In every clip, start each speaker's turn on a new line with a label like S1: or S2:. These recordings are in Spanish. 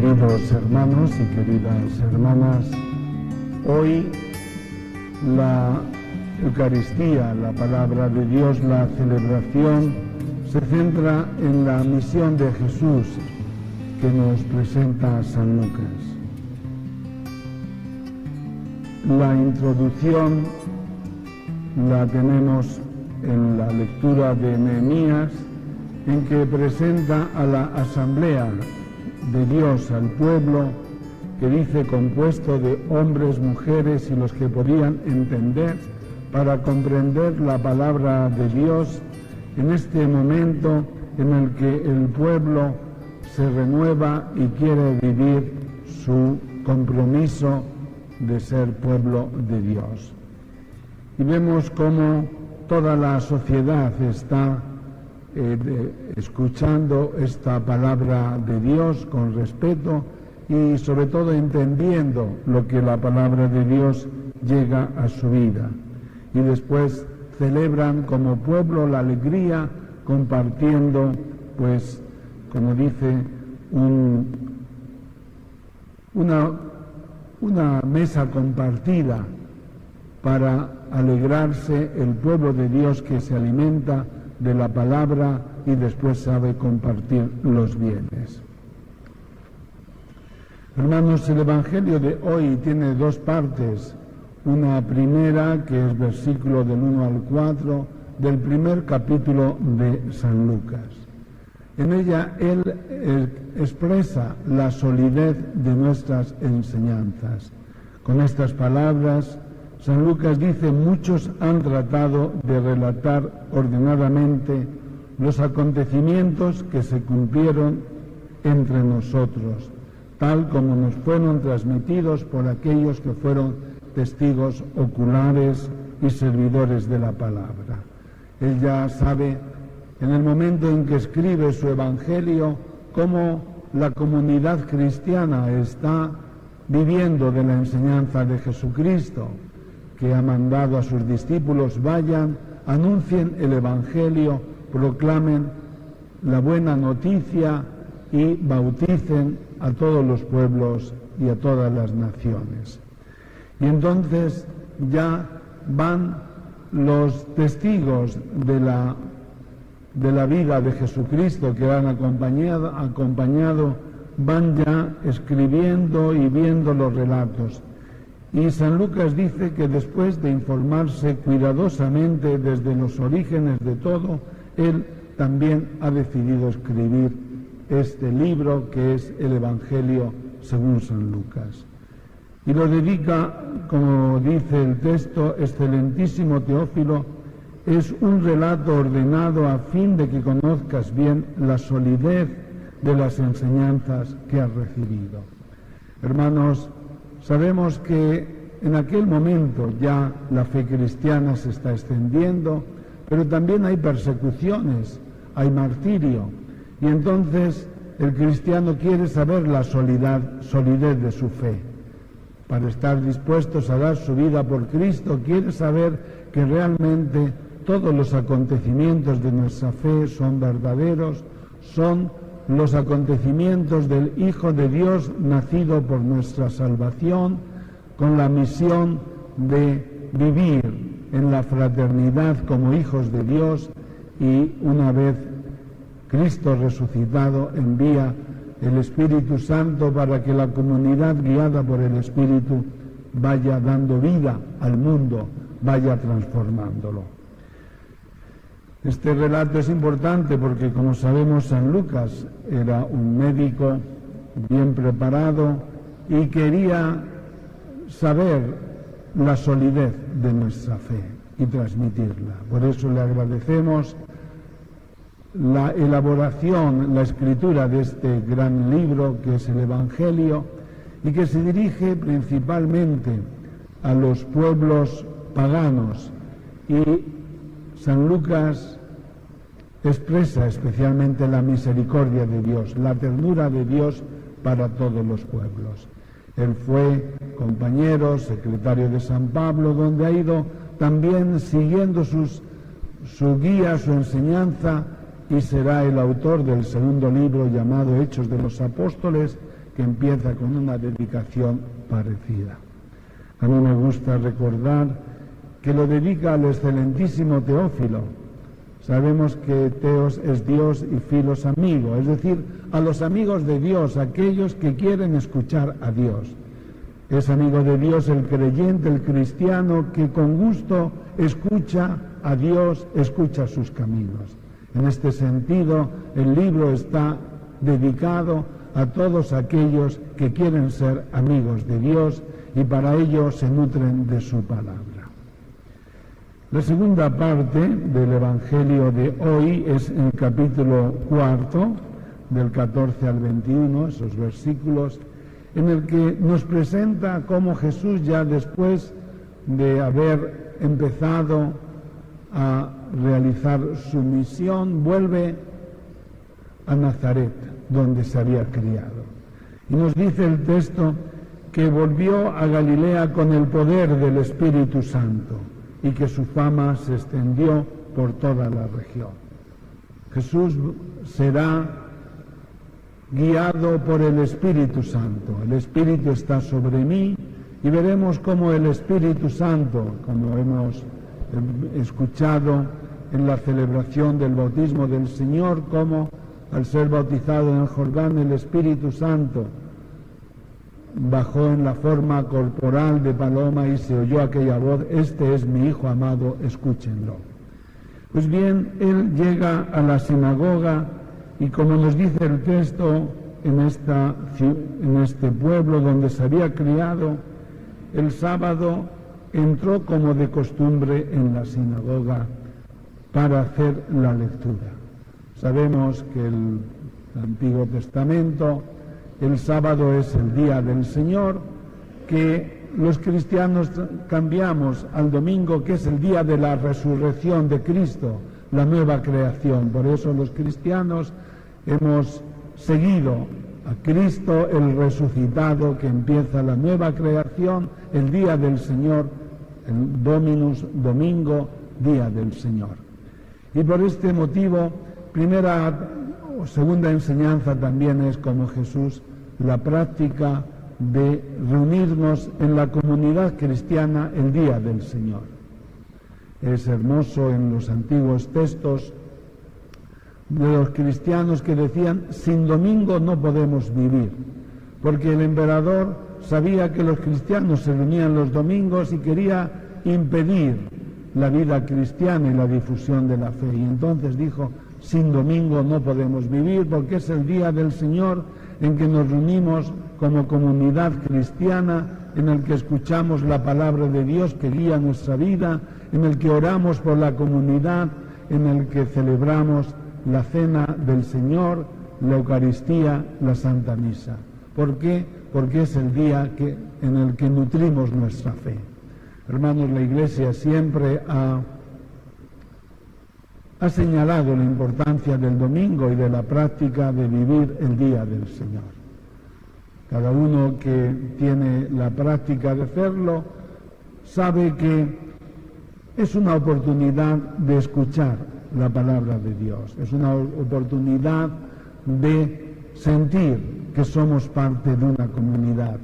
S1: Queridos hermanos y queridas hermanas, hoy la Eucaristía, la palabra de Dios, la celebración, se centra en la misión de Jesús que nos presenta San Lucas. La introducción la tenemos en la lectura de Nehemías, en que presenta a la asamblea de Dios, al pueblo, que dice compuesto de hombres, mujeres y los que podían entender, para comprender la palabra de Dios en este momento en el que el pueblo se renueva y quiere vivir su compromiso de ser pueblo de Dios. Y vemos cómo toda la sociedad está escuchando esta palabra de Dios con respeto y sobre todo entendiendo lo que la palabra de Dios llega a su vida. Y después celebran como pueblo la alegría compartiendo, pues, como dice, una mesa compartida para alegrarse el pueblo de Dios que se alimenta de la palabra y después sabe compartir los bienes. Hermanos, el Evangelio de hoy tiene dos partes. Una primera, que es versículo del 1 al 4, del primer capítulo de San Lucas. En ella él expresa la solidez de nuestras enseñanzas. Con estas palabras, San Lucas dice: muchos han tratado de relatar ordenadamente los acontecimientos que se cumplieron entre nosotros, tal como nos fueron transmitidos por aquellos que fueron testigos oculares y servidores de la palabra. Él ya sabe, en el momento en que escribe su Evangelio, cómo la comunidad cristiana está viviendo de la enseñanza de Jesucristo, que ha mandado a sus discípulos: vayan, anuncien el Evangelio, proclamen la buena noticia y bauticen a todos los pueblos y a todas las naciones. Y entonces ya van los testigos de la vida de Jesucristo que han acompañado, van ya escribiendo y viendo los relatos. Y San Lucas dice que después de informarse cuidadosamente desde los orígenes de todo, él también ha decidido escribir este libro que es el Evangelio según San Lucas. Y lo dedica, como dice el texto: excelentísimo Teófilo, es un relato ordenado a fin de que conozcas bien la solidez de las enseñanzas que has recibido. Hermanos, sabemos que en aquel momento ya la fe cristiana se está extendiendo, pero también hay persecuciones, hay martirio, y entonces el cristiano quiere saber la solidez de su fe. Para estar dispuestos a dar su vida por Cristo, quiere saber que realmente todos los acontecimientos de nuestra fe son verdaderos, son los acontecimientos del Hijo de Dios nacido por nuestra salvación, con la misión de vivir en la fraternidad como hijos de Dios, y una vez Cristo resucitado envía el Espíritu Santo para que la comunidad guiada por el Espíritu vaya dando vida al mundo, vaya transformándolo. Este relato es importante porque, como sabemos, San Lucas era un médico bien preparado y quería saber la solidez de nuestra fe y transmitirla. Por eso le agradecemos la elaboración, la escritura de este gran libro que es el Evangelio, y que se dirige principalmente a los pueblos paganos, y San Lucas expresa especialmente la misericordia de Dios, la ternura de Dios para todos los pueblos. Él fue compañero, secretario de San Pablo, donde ha ido también siguiendo su guía, su enseñanza, y será el autor del segundo libro llamado Hechos de los Apóstoles, que empieza con una dedicación parecida. A mí me gusta recordar que lo dedica al excelentísimo Teófilo. Sabemos que Teos es Dios y Filos amigo, es decir, a los amigos de Dios, aquellos que quieren escuchar a Dios. Es amigo de Dios el creyente, el cristiano, que con gusto escucha a Dios, escucha sus caminos. En este sentido, el libro está dedicado a todos aquellos que quieren ser amigos de Dios y para ello se nutren de su palabra. La segunda parte del Evangelio de hoy es el capítulo 4, del 14 al 21, esos versículos, en el que nos presenta cómo Jesús, ya después de haber empezado a realizar su misión, vuelve a Nazaret, donde se había criado. Y nos dice el texto que volvió a Galilea con el poder del Espíritu Santo y que su fama se extendió por toda la región. Jesús será guiado por el Espíritu Santo. El Espíritu está sobre mí y veremos cómo el Espíritu Santo, como hemos escuchado en la celebración del bautismo del Señor, cómo al ser bautizado en el Jordán el Espíritu Santo bajó en la forma corporal de paloma y se oyó aquella voz: este es mi Hijo amado, escúchenlo. Pues bien, él llega a la sinagoga y, como nos dice el texto, en este pueblo donde se había criado, el sábado entró como de costumbre en la sinagoga para hacer la lectura. Sabemos que el Antiguo Testamento, el sábado es el día del Señor, que los cristianos cambiamos al domingo, que es el día de la resurrección de Cristo, la nueva creación. Por eso los cristianos hemos seguido a Cristo el resucitado, que empieza la nueva creación, el día del Señor, el Dominus, domingo, día del Señor. Y por este motivo, primera o segunda enseñanza también es, como Jesús, la práctica de reunirnos en la comunidad cristiana el día del Señor. Es hermoso en los antiguos textos de los cristianos que decían: sin domingo no podemos vivir, porque el emperador sabía que los cristianos se reunían los domingos y quería impedir la vida cristiana y la difusión de la fe. Y entonces dijo: sin domingo no podemos vivir, porque es el día del Señor en que nos reunimos como comunidad cristiana, en el que escuchamos la palabra de Dios que guía nuestra vida, en el que oramos por la comunidad, en el que celebramos la cena del Señor, la Eucaristía, la Santa Misa. ¿Por qué? Porque es el día en el que nutrimos nuestra fe. Hermanos, la Iglesia siempre ha señalado la importancia del domingo y de la práctica de vivir el día del Señor. Cada uno que tiene la práctica de hacerlo sabe que es una oportunidad de escuchar la palabra de Dios, es una oportunidad de sentir que somos parte de una comunidad.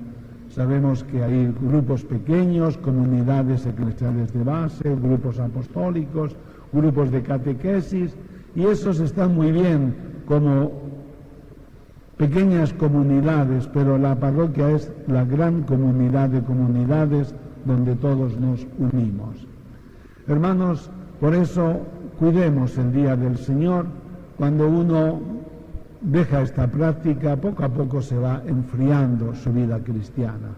S1: Sabemos que hay grupos pequeños, comunidades eclesiales de base, grupos apostólicos, grupos de catequesis, y esos están muy bien como pequeñas comunidades, pero la parroquia es la gran comunidad de comunidades donde todos nos unimos. Hermanos, por eso cuidemos el día del Señor. Cuando uno deja esta práctica, poco a poco se va enfriando su vida cristiana.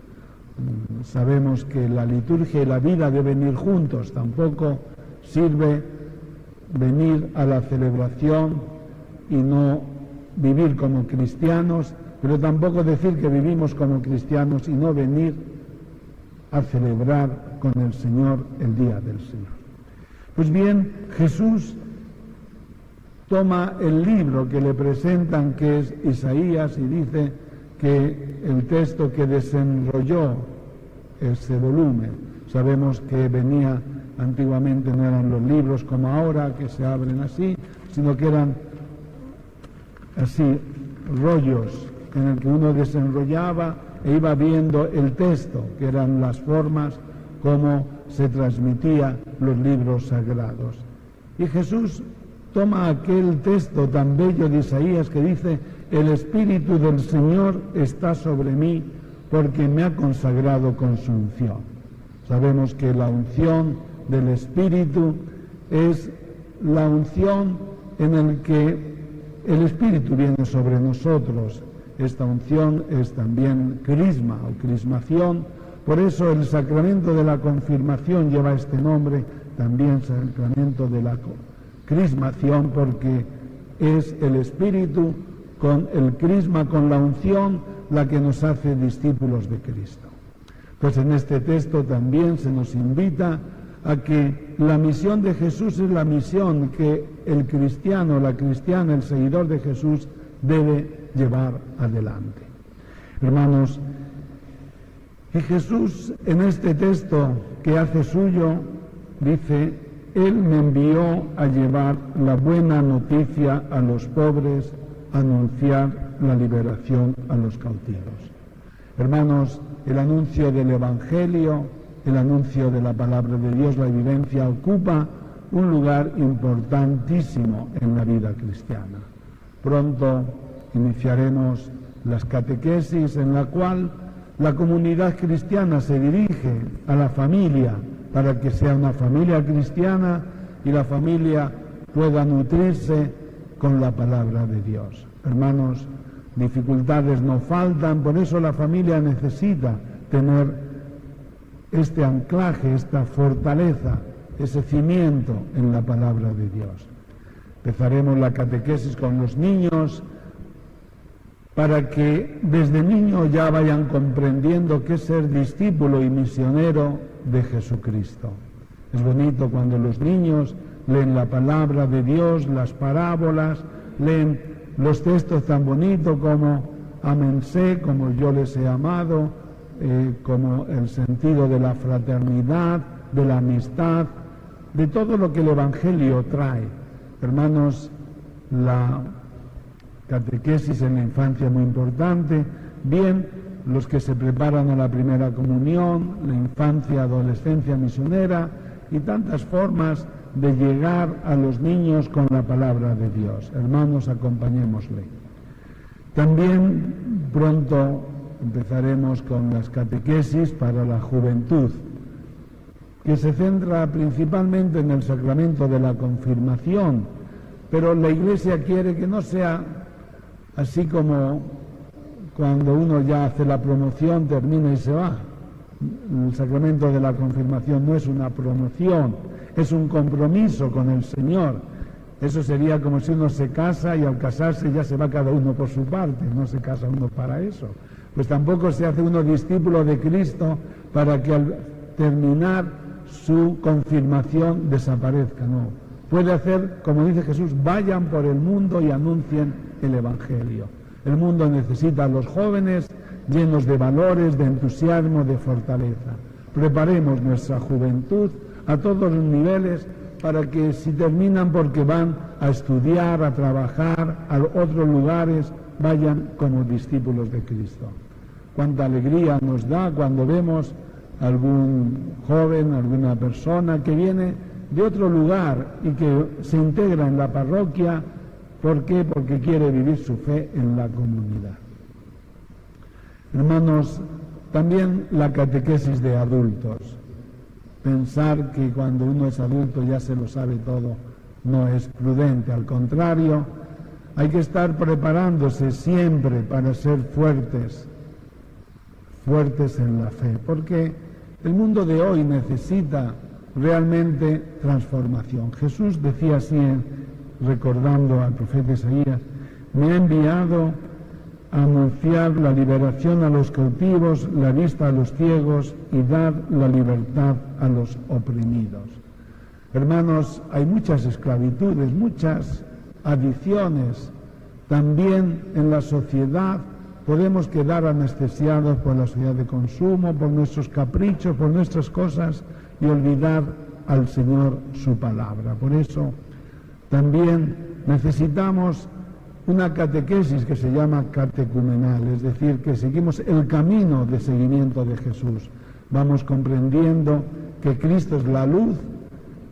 S1: Sabemos que la liturgia y la vida deben ir juntos. Tampoco sirve venir a la celebración y no vivir como cristianos, pero tampoco decir que vivimos como cristianos y no venir a celebrar con el Señor el día del Señor. Pues bien, Jesús toma el libro que le presentan, que es Isaías, y dice que el texto que desenrolló ese volumen, sabemos que venía antiguamente, no eran los libros como ahora, que se abren así, sino que eran así rollos en el que uno desenrollaba e iba viendo el texto, que eran las formas como se transmitía los libros sagrados. Y Jesús toma aquel texto tan bello de Isaías que dice: el Espíritu del Señor está sobre mí porque me ha consagrado con su unción. Sabemos que la unción del Espíritu es la unción en la que el Espíritu viene sobre nosotros. Esta unción es también crisma o crismación. Por eso el sacramento de la confirmación lleva este nombre, también sacramento de la crismación, porque es el Espíritu con el crisma, con la unción, la que nos hace discípulos de Cristo. Pues en este texto también se nos invita a que la misión de Jesús es la misión que el cristiano, la cristiana, el seguidor de Jesús debe llevar adelante. Hermanos, y Jesús en este texto que hace suyo dice: Él me envió a llevar la buena noticia a los pobres, a anunciar la liberación a los cautivos. Hermanos, el anuncio del Evangelio, el anuncio de la palabra de Dios, la vivencia, ocupa un lugar importantísimo en la vida cristiana. Pronto iniciaremos las catequesis, en la cual la comunidad cristiana se dirige a la familia para que sea una familia cristiana y la familia pueda nutrirse con la palabra de Dios. Hermanos, dificultades no faltan, por eso la familia necesita tener este anclaje, esta fortaleza, ese cimiento en la palabra de Dios. Empezaremos la catequesis con los niños para que desde niños ya vayan comprendiendo qué es ser discípulo y misionero de Jesucristo. Es bonito cuando los niños leen la palabra de Dios, las parábolas, leen los textos tan bonitos como ámense, como yo les he amado, como el sentido de la fraternidad, de la amistad, de todo lo que el Evangelio trae. Hermanos, la catequesis en la infancia es muy importante, bien los que se preparan a la primera comunión, la infancia, adolescencia misionera y tantas formas de llegar a los niños con la palabra de Dios. Hermanos, acompañémosle. También pronto empezaremos con las catequesis para la juventud, que se centra principalmente en el sacramento de la confirmación, pero la Iglesia quiere que no sea así como cuando uno ya hace la promoción, termina y se va. El sacramento de la confirmación no es una promoción, es un compromiso con el Señor. Eso sería como si uno se casa y al casarse ya se va cada uno por su parte, no se casa uno para eso. Pues tampoco se hace uno discípulo de Cristo para que al terminar su confirmación desaparezca, no. Puede hacer, como dice Jesús, vayan por el mundo y anuncien el Evangelio. El mundo necesita a los jóvenes llenos de valores, de entusiasmo, de fortaleza. Preparemos nuestra juventud a todos los niveles para que si terminan porque van a estudiar, a trabajar a otros lugares, vayan como discípulos de Cristo. Cuánta alegría nos da cuando vemos algún joven, alguna persona que viene de otro lugar y que se integra en la parroquia. ¿Por qué? Porque quiere vivir su fe en la comunidad. Hermanos, también la catequesis de adultos. Pensar que cuando uno es adulto ya se lo sabe todo no es prudente, al contrario, hay que estar preparándose siempre para ser fuertes en la fe, porque el mundo de hoy necesita realmente transformación. Jesús decía así, recordando al profeta Isaías: me ha enviado a anunciar la liberación a los cautivos, la vista a los ciegos y dar la libertad a los oprimidos. Hermanos, hay muchas esclavitudes, muchas adicciones. También en la sociedad podemos quedar anestesiados por la sociedad de consumo, por nuestros caprichos, por nuestras cosas y olvidar al Señor su palabra. Por eso también necesitamos una catequesis que se llama catecumenal, es decir, que seguimos el camino de seguimiento de Jesús. Vamos comprendiendo que Cristo es la luz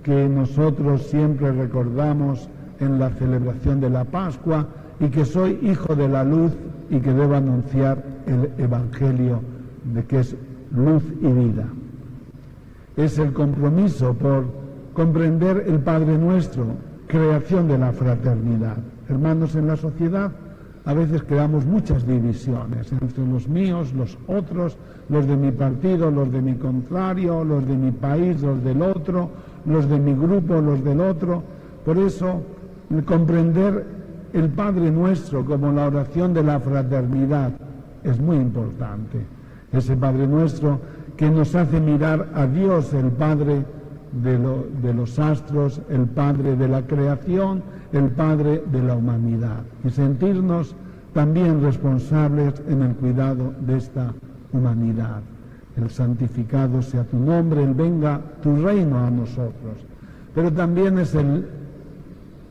S1: que nosotros siempre recordamos en la celebración de la Pascua y que soy hijo de la luz y que debo anunciar el Evangelio de que es luz y vida. Es el compromiso por comprender el Padre Nuestro, creación de la fraternidad. Hermanos, en la sociedad a veces creamos muchas divisiones entre los míos, los otros, los de mi partido, los de mi contrario, los de mi país, los del otro, los de mi grupo, los del otro. Por eso, comprender el Padre Nuestro como la oración de la fraternidad es muy importante. Ese Padre Nuestro que nos hace mirar a Dios, el Padre de los astros, el Padre de la creación, el Padre de la humanidad, y sentirnos también responsables en el cuidado de esta humanidad. El santificado sea tu nombre, el venga tu reino a nosotros. Pero también es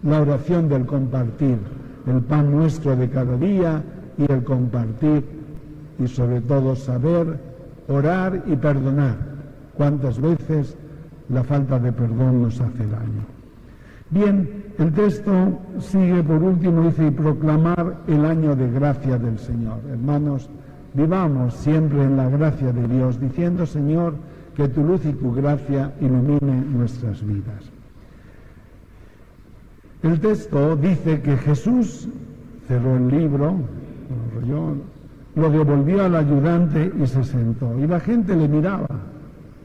S1: la oración del compartir, el pan nuestro de cada día y el compartir, y sobre todo saber orar y perdonar. ¿Cuántas veces la falta de perdón nos hace daño? Bien, el texto sigue por último, dice, y proclamar el año de gracia del Señor. Hermanos, vivamos siempre en la gracia de Dios, diciendo, Señor, que tu luz y tu gracia iluminen nuestras vidas. El texto dice que Jesús cerró el libro, lo devolvió al ayudante y se sentó. Y la gente le miraba,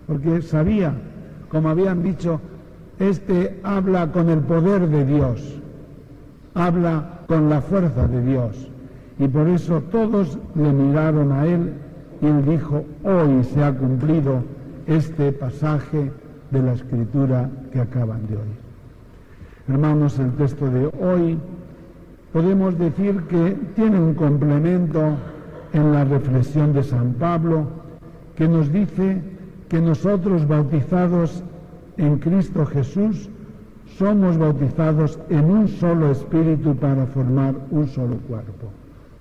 S1: porque sabía, como habían dicho, este habla con el poder de Dios, habla con la fuerza de Dios. Y por eso todos le miraron a él y él dijo, hoy se ha cumplido este pasaje de la Escritura que acaban de oír. Hermanos, el texto de hoy podemos decir que tiene un complemento en la reflexión de San Pablo, que nos dice que nosotros bautizados en Cristo Jesús somos bautizados en un solo espíritu para formar un solo cuerpo.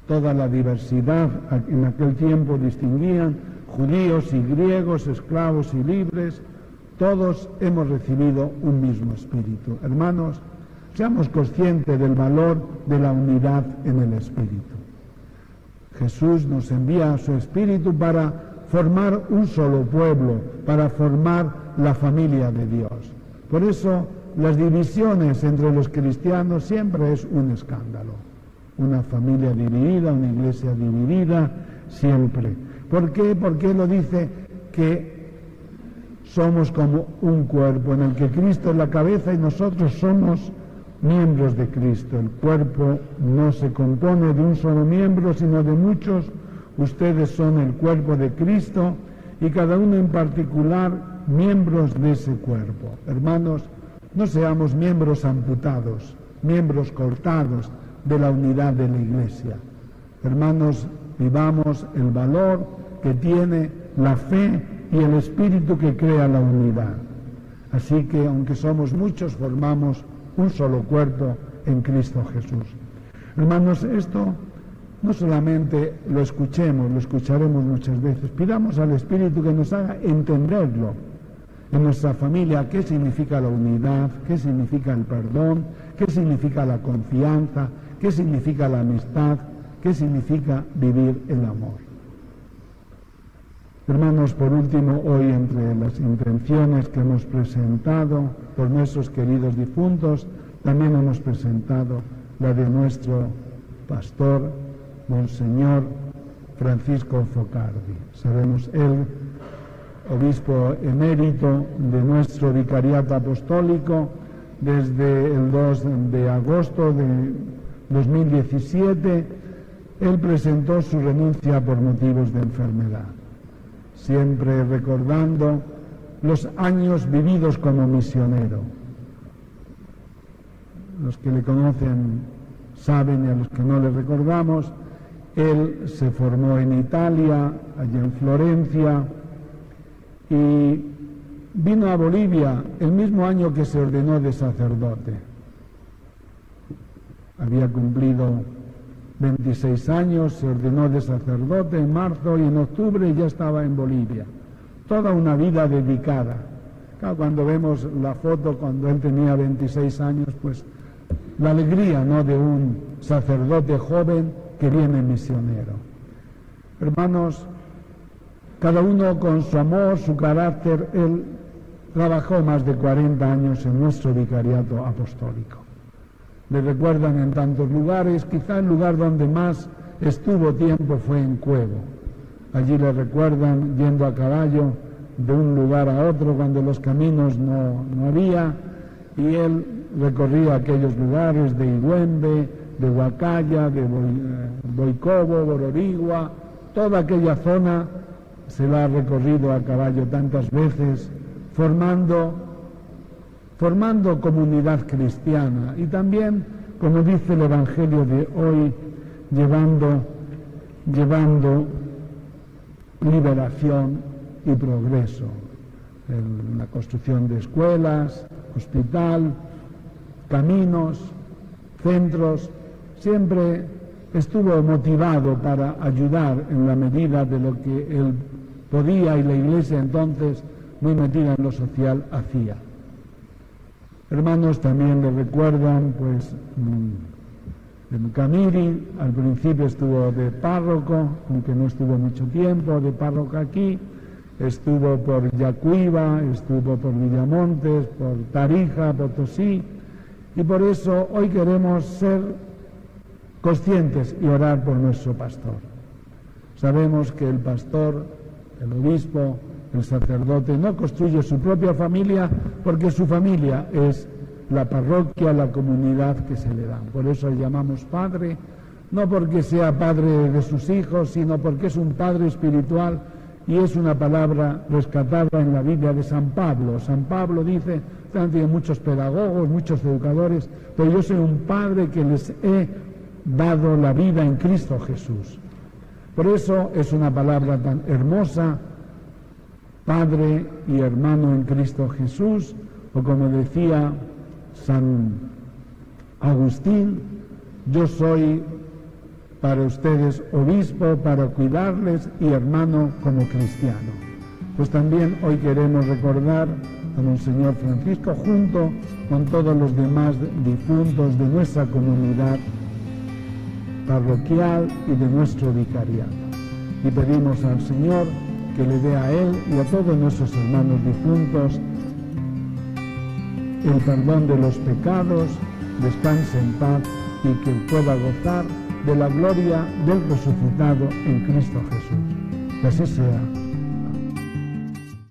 S1: Toda la diversidad en aquel tiempo distinguían judíos y griegos, esclavos y libres, todos hemos recibido un mismo espíritu. Hermanos, seamos conscientes del valor de la unidad en el espíritu. Jesús nos envía a su espíritu para formar un solo pueblo, para formar la familia de Dios. Por eso las divisiones entre los cristianos siempre es un escándalo. Una familia dividida, una iglesia dividida, siempre. ¿Por qué? Porque lo dice que somos como un cuerpo en el que Cristo es la cabeza y nosotros somos miembros de Cristo. El cuerpo no se compone de un solo miembro, sino de muchos. Ustedes son el cuerpo de Cristo y cada uno en particular miembros de ese cuerpo. Hermanos, no seamos miembros amputados, miembros cortados de la unidad de la Iglesia. Hermanos, vivamos el valor que tiene la fe y el espíritu que crea la unidad. Así que, aunque somos muchos, formamos un solo cuerpo en Cristo Jesús. Hermanos, esto no solamente lo escuchemos, lo escucharemos muchas veces. Pidamos al Espíritu que nos haga entenderlo en nuestra familia, qué significa la unidad, qué significa el perdón, qué significa la confianza, qué significa la amistad, qué significa vivir el amor. Hermanos, por último, hoy entre las intenciones que hemos presentado por nuestros queridos difuntos, también hemos presentado la de nuestro pastor, Monseñor Francisco Focardi. Sabemos, él, obispo emérito de nuestro vicariato apostólico, desde el 2 de agosto de 2017, él presentó su renuncia por motivos de enfermedad. Siempre recordando los años vividos como misionero. Los que le conocen saben, y a los que no le recordamos, él se formó en Italia, allá en Florencia, y vino a Bolivia el mismo año que se ordenó de sacerdote. Había cumplido 26 años, se ordenó de sacerdote en marzo y en octubre ya estaba en Bolivia. Toda una vida dedicada. Claro, cuando vemos la foto cuando él tenía 26 años, pues la alegría, ¿no?, de un sacerdote joven que viene misionero. Hermanos, cada uno con su amor, su carácter, él trabajó más de 40 años en nuestro vicariato apostólico. Le recuerdan en tantos lugares, quizá el lugar donde más estuvo tiempo fue en Cuevo. Allí le recuerdan yendo a caballo de un lugar a otro cuando los caminos no había, y él recorría aquellos lugares de Igüembe, de Huacaya, de Boicobo, Bororigua, toda aquella zona se la ha recorrido a caballo tantas veces, formando comunidad cristiana y también, como dice el Evangelio de hoy, llevando liberación y progreso en la construcción de escuelas, hospital, caminos, centros. Siempre estuvo motivado para ayudar en la medida de lo que él podía, y la Iglesia entonces, muy metida en lo social, hacía. Hermanos, también le recuerdan, pues, en Camiri, al principio estuvo de párroco, aunque no estuvo mucho tiempo de párroco aquí, estuvo por Yacuiba, estuvo por Villamontes, por Tarija, Potosí, y por eso hoy queremos ser conscientes y orar por nuestro pastor. Sabemos que el pastor, el obispo, el sacerdote no construye su propia familia, porque su familia es la parroquia, la comunidad que se le da. Por eso le llamamos padre, no porque sea padre de sus hijos, sino porque es un padre espiritual, y es una palabra rescatada en la Biblia de San Pablo. San Pablo dice, tiene muchos pedagogos, muchos educadores, pero yo soy un padre que les he dado la vida en Cristo Jesús. Por eso es una palabra tan hermosa, Padre y hermano en Cristo Jesús, o como decía San Agustín, yo soy para ustedes obispo para cuidarles y hermano como cristiano. Pues también hoy queremos recordar a Monseñor Francisco junto con todos los demás difuntos de nuestra comunidad parroquial y de nuestro vicariato. Y pedimos al Señor que le dé a él y a todos nuestros hermanos difuntos el perdón de los pecados, descanse en paz y que pueda gozar de la gloria del resucitado en Cristo Jesús. Que así sea.